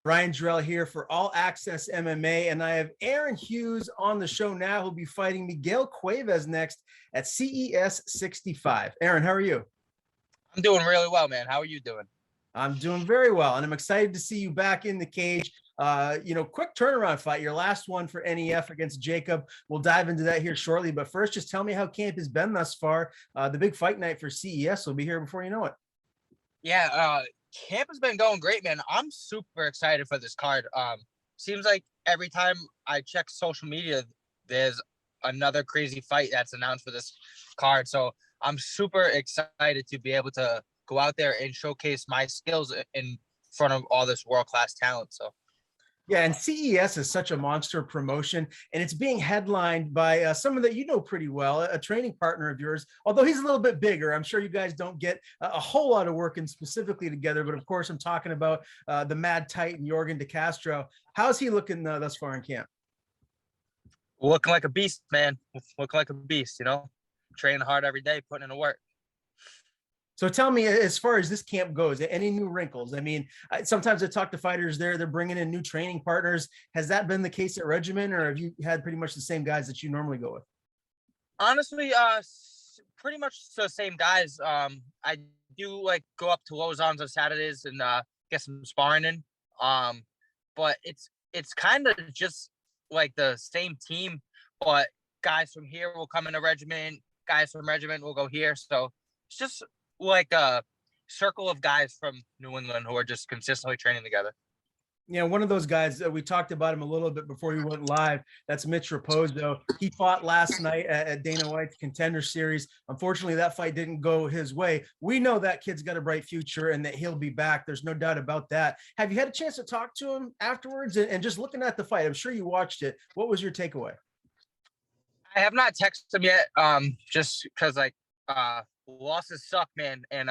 Brian Jarrell here for All Access MMA, and I have Aaron Hughes on the show now, who'll be fighting Miguel Cuevas next at CES 65. Aaron, how are you? I'm doing really well, man. How are you doing? I'm doing very well, and I'm excited to see you back in the cage. Quick turnaround fight, your last one for NEF against Jacob. We'll dive into that here shortly, but first, just tell me how camp has been thus far. The big fight night for CES will be here before you know it. Yeah, camp has been going great, man. I'm super excited for this card. Seems like every time I check social media, there's another crazy fight that's announced for this card. So I'm super excited to be able to go out there and showcase my skills in front of all this world-class talent. So yeah, and CES is such a monster promotion, and it's being headlined by someone that you know pretty well, a training partner of yours, although he's a little bit bigger. I'm sure you guys don't get a whole lot of working specifically together, but of course, I'm talking about the Mad Titan, Jorgen De Castro. How's he looking thus far in camp? looking like a beast, man. Looking like a beast, training hard every day, putting in the work. So tell me, as far as this camp goes, any new wrinkles? I mean, sometimes I talk to fighters they're bringing in new training partners. Has that been the case at Regiment, or have you had pretty much the same guys that you normally go with? Honestly, pretty much the same guys. I do like go up to Lozon's on Saturdays and get some sparring in. But it's kind of just like the same team, but guys from here will come into Regiment, guys from Regiment will go here. So it's just like a circle of guys from New England who are just consistently training together. Yeah, one of those guys, we talked about him a little bit before he went live. That's Mitch Raposo. He fought last night at Dana White's Contender Series. Unfortunately, that fight didn't go his way. We know that kid's got a bright future and that he'll be back. There's no doubt about that. Have you had a chance to talk to him afterwards? And just looking at the fight, I'm sure you watched it. What was your takeaway? I have not texted him yet, just because losses suck, man. And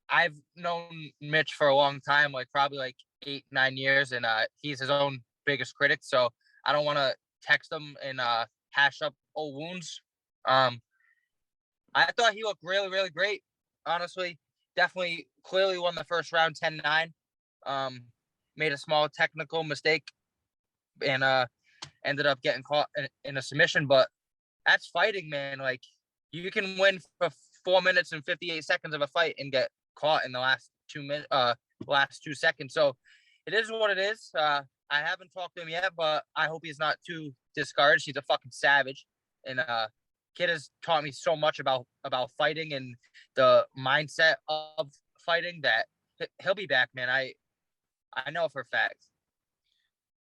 I've known Mitch for a long time, like probably like 8-9 years, and he's his own biggest critic. So I don't want to text him and hash up old wounds. I thought he looked really, really great. Honestly, definitely, clearly won the first round 10-9. Made a small technical mistake and ended up getting caught in a submission. But that's fighting, man. Like, you can win for 4 minutes and 58 seconds of a fight and get caught in the last 2 seconds. So it is what it is. I haven't talked to him yet, but I hope he's not too discouraged. He's a fucking savage, and kid has taught me so much about fighting and the mindset of fighting that he'll be back, man. I know for a fact.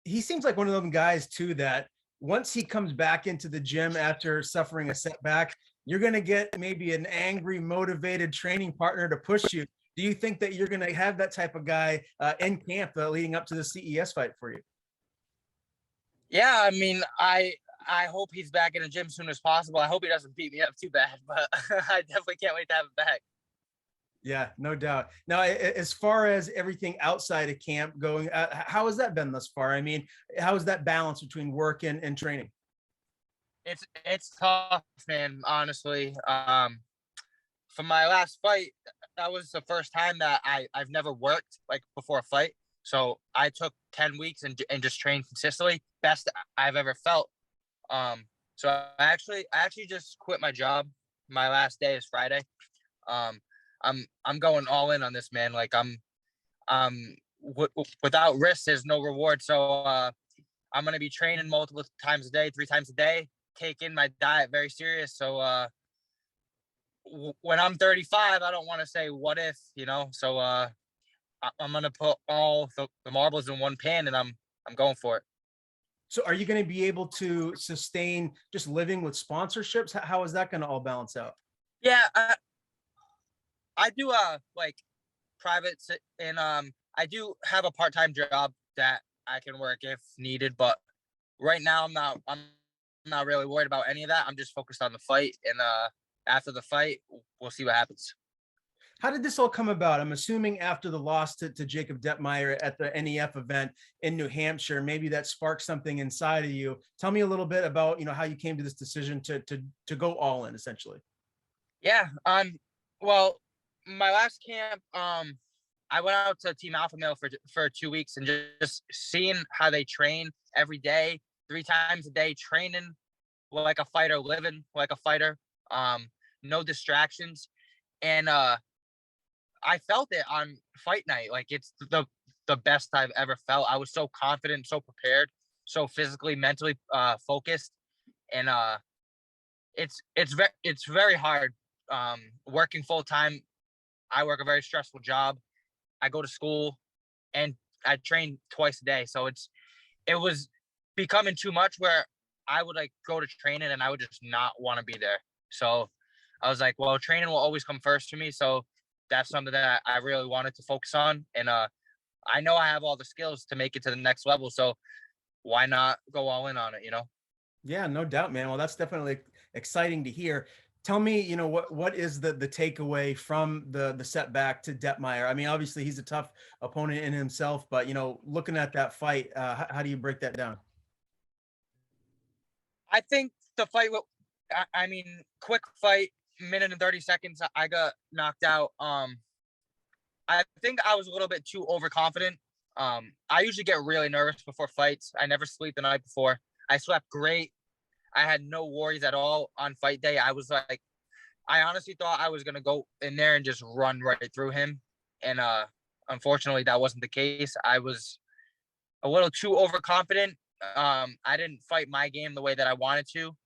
He seems like one of them guys too that once he comes back into the gym after suffering a setback, you're going to get maybe an angry, motivated training partner to push you. Do you think that you're going to have that type of guy in camp leading up to the CES fight for you? Yeah, I mean, I hope he's back in the gym as soon as possible. I hope he doesn't beat me up too bad, but I definitely can't wait to have him back. Yeah, no doubt. Now, as far as everything outside of camp going, how has that been thus far? I mean, how is that balance between work and training? It's tough, man, honestly. For my last fight, that was the first time that I've never worked like before a fight. So I took 10 weeks and just trained consistently. Best I've ever felt. So I actually just quit my job. My last day is Friday. I'm going all in on this, man. Like without risk, there's no reward. So I'm going to be training multiple times a day, 3 times a day, taking my diet very serious. So when I'm 35, I don't want to say what if, so I'm going to put all the marbles in one pan and I'm going for it. So are you going to be able to sustain just living with sponsorships? How is that going to all balance out? Yeah, I do like private, and I do have a part-time job that I can work if needed, but right now I'm not really worried about any of that. I'm just focused on the fight, and after the fight, we'll see what happens. How did this all come about? I'm assuming after the loss to Jacob Detmeyer at the NEF event in New Hampshire, maybe that sparked something inside of you. Tell me a little bit about, how you came to this decision to go all in, essentially. Yeah. Well, my last camp, I went out to Team Alpha Male for 2 weeks and just seeing how they train every day, 3 times a day, training like a fighter, living like a fighter, no distractions. And I felt it on fight night. Like it's the best I've ever felt. I was so confident, so prepared, so physically, mentally focused. And it's very hard working full time. I work a very stressful job. I go to school and I train twice a day. So it was becoming too much where I would like go to training and I would just not want to be there. So I was like, well, training will always come first for me. So that's something that I really wanted to focus on. And I know I have all the skills to make it to the next level. So why not go all in on it, you know? Yeah, no doubt, man. Well, that's definitely exciting to hear. Tell me, what is the takeaway from the setback to Detmeyer? I mean, obviously he's a tough opponent in himself, but looking at that fight, how do you break that down? I think the fight, I mean, quick fight, minute and 30 seconds, I got knocked out. I think I was a little bit too overconfident. I usually get really nervous before fights. I never sleep the night before. I slept great. I had no worries at all on fight day. I was like, I honestly thought I was gonna go in there and just run right through him. And unfortunately that wasn't the case. I was a little too overconfident. I didn't fight my game the way that I wanted to.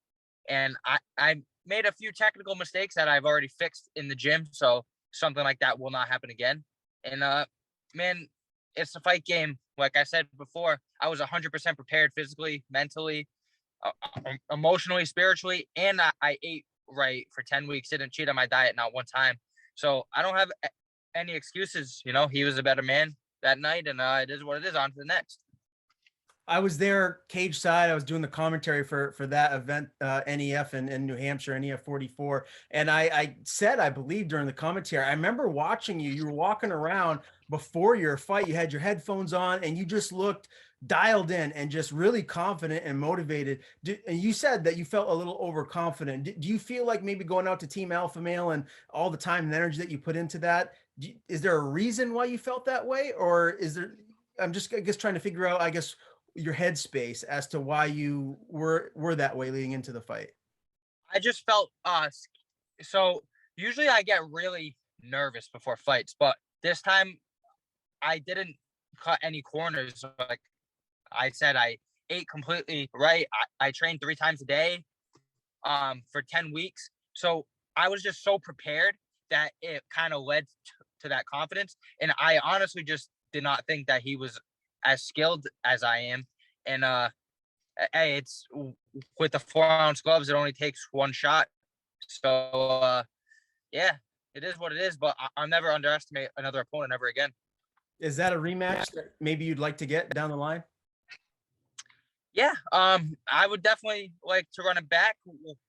And I made a few technical mistakes that I've already fixed in the gym. So something like that will not happen again. And man, it's a fight game. Like I said before, I was 100% prepared physically, mentally, emotionally, spiritually, and I ate right for 10 weeks, didn't cheat on my diet not one time. So I don't have any excuses. He was a better man that night, and it is what it is. On to the next. I was there cage side. I was doing the commentary for that event, NEF in New Hampshire, NEF 44. And I said, I believe during the commentary, I remember watching you. You were walking around before your fight. You had your headphones on, and you just looked dialed in and just really confident and motivated. And you said that you felt a little overconfident. Do you feel like maybe going out to Team Alpha Male and all the time and energy that you put into that? Is there a reason why you felt that way, or is there? I'm just, I guess, trying to figure out, I guess, your headspace as to why you were that way leading into the fight. I just felt so usually I get really nervous before fights, but this time I didn't cut any corners. Like I said, I ate completely right. I trained 3 times a day for 10 weeks. So I was just so prepared that it kind of led to that confidence. And I honestly just did not think that he was as skilled as I am. And hey, it's with the 4-ounce gloves, it only takes one shot. So yeah, it is what it is. But I'll never underestimate another opponent ever again. Is that a rematch that maybe you'd like to get down the line? Yeah, I would definitely like to run it back,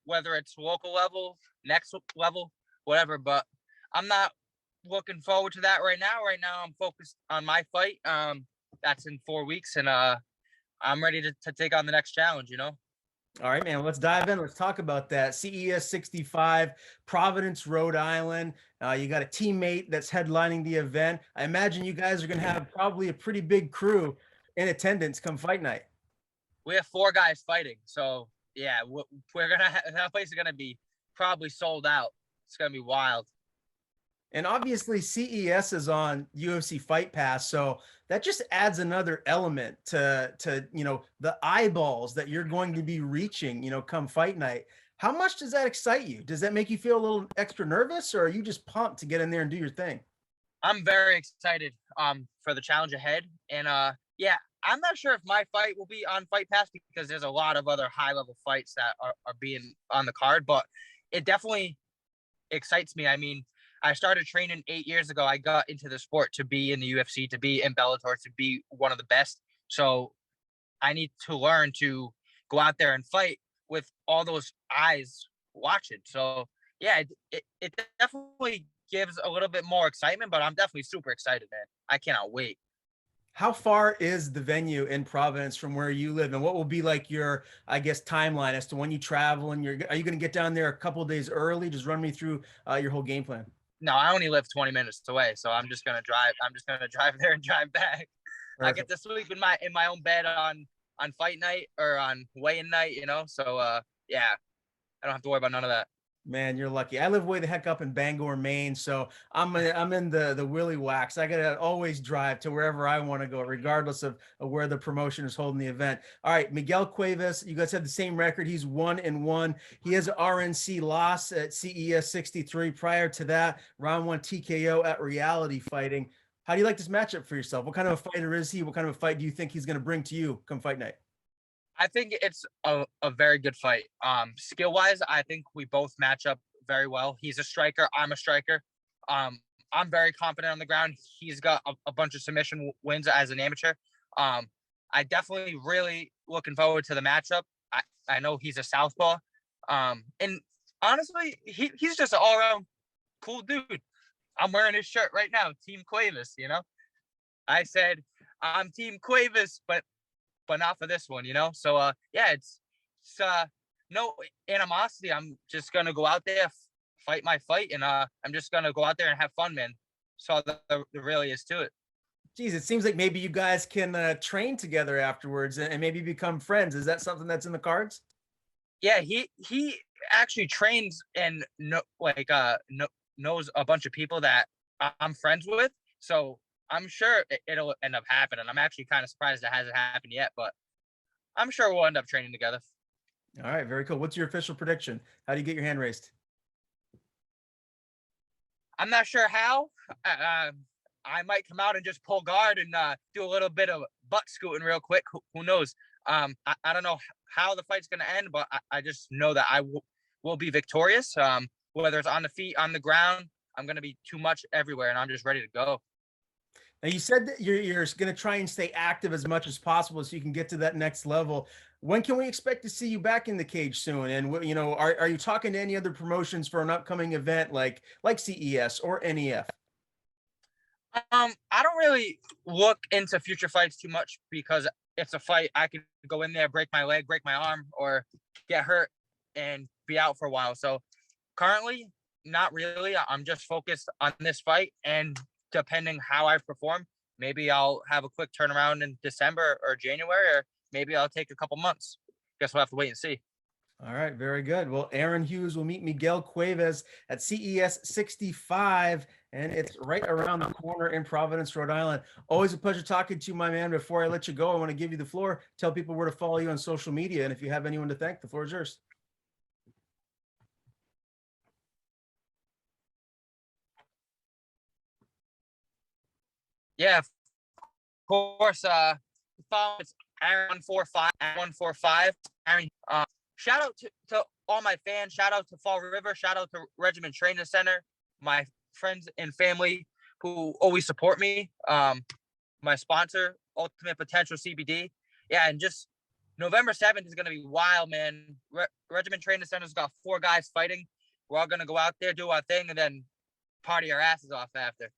whether it's local level, next level, whatever. But I'm not looking forward to that right now. Right now, I'm focused on my fight. That's in 4 weeks, and I'm ready to take on the next challenge. All right, man. Let's dive in. Let's talk about that. CES 65, Providence, Rhode Island. You got a teammate that's headlining the event. I imagine you guys are going to have probably a pretty big crew in attendance come fight night. We have 4 guys fighting, so yeah, we're gonna that place is gonna be probably sold out. It's gonna be wild. And obviously CES is on UFC Fight Pass, so that just adds another element to the eyeballs that you're going to be reaching, come fight night. How much does that excite you? Does that make you feel a little extra nervous, or are you just pumped to get in there and do your thing? I'm very excited for the challenge ahead, and yeah, I'm not sure if my fight will be on Fight Pass because there's a lot of other high level fights that are being on the card, but it definitely excites me. I mean, I started training 8 years ago. I got into the sport to be in the UFC, to be in Bellator, to be one of the best. So I need to learn to go out there and fight with all those eyes watching. So yeah, it definitely gives a little bit more excitement, but I'm definitely super excited, man. I cannot wait. How far is the venue in Providence from where you live, and what will be like your, I guess, timeline as to when you travel? And are you going to get down there a couple of days early? Just run me through your whole game plan. no, I only live 20 minutes away, so I'm just gonna drive. I'm just gonna drive there and drive back. I get to sleep in my own bed on fight night or on weigh-in night, you know. So yeah, I don't have to worry about none of that. Man, you're lucky. I live way the heck up in Bangor, Maine, so I'm in the Willy Wax. I gotta always drive to wherever I want to go, regardless of where the promotion is holding the event. All right, Miguel Cuevas, you guys have the same record. He's 1-1. He has an RNC loss at CES 63. Prior to that, round 1 TKO at Reality Fighting. How do you like this matchup for yourself? What kind of a fighter is he? What kind of a fight do you think he's going to bring to you come fight night? I think it's a very good fight. Skill wise, I think we both match up very well. He's a striker. I'm a striker. I'm very confident on the ground. He's got a bunch of submission wins as an amateur. I definitely really looking forward to the matchup. I know he's a southpaw. And honestly, he's just an all around cool dude. I'm wearing his shirt right now, Team Cuevas, you know. I said I'm Team Cuevas, but not for this one, you know? So, yeah, it's no animosity. I'm just going to go out there, fight my fight, and I'm just going to go out there and have fun, man. So there really is to it. Geez, it seems like maybe you guys can train together afterwards and maybe become friends. Is that something that's in the cards? Yeah, he actually trains and knows a bunch of people that I'm friends with. So I'm sure it'll end up happening. I'm actually kind of surprised it hasn't happened yet, but I'm sure we'll end up training together. All right, very cool. What's your official prediction? How do you get your hand raised? I'm not sure how. I might come out and just pull guard and do a little bit of butt scooting real quick. Who knows? I don't know how the fight's going to end, but I just know that I will be victorious. Whether it's on the feet, on the ground, I'm going to be too much everywhere, and I'm just ready to go. Now you said that you're going to try and stay active as much as possible so you can get to that next level. When can we expect to see you back in the cage soon? And you know, are you talking to any other promotions for an upcoming event like CES or NEF? I don't really look into future fights too much because it's a fight. I could go in there, break my leg, break my arm, or get hurt and be out for a while. So currently, not really. I'm just focused on this fight, and depending how I perform, maybe I'll have a quick turnaround in December or January, or maybe I'll take a couple months. Guess we'll have to wait and see. All right, very good. Well, Aaron Hughes will meet Miguel Cuevas at CES 65, and it's right around the corner in Providence, Rhode Island. Always a pleasure talking to you, my man. Before I let you go, I want to give you the floor. Tell people where to follow you on social media, and if you have anyone to thank, the floor is yours. Yeah, of course. Follow it's Aaron145, Aaron145. Aaron. Shout out to all my fans. Shout out to Fall River. Shout out to Regiment Training Center. My friends and family who always support me. My sponsor, Ultimate Potential CBD. Yeah, and just November 7th is gonna be wild, man. Regiment Training Center's got 4 guys fighting. We're all gonna go out there, do our thing, and then party our asses off after.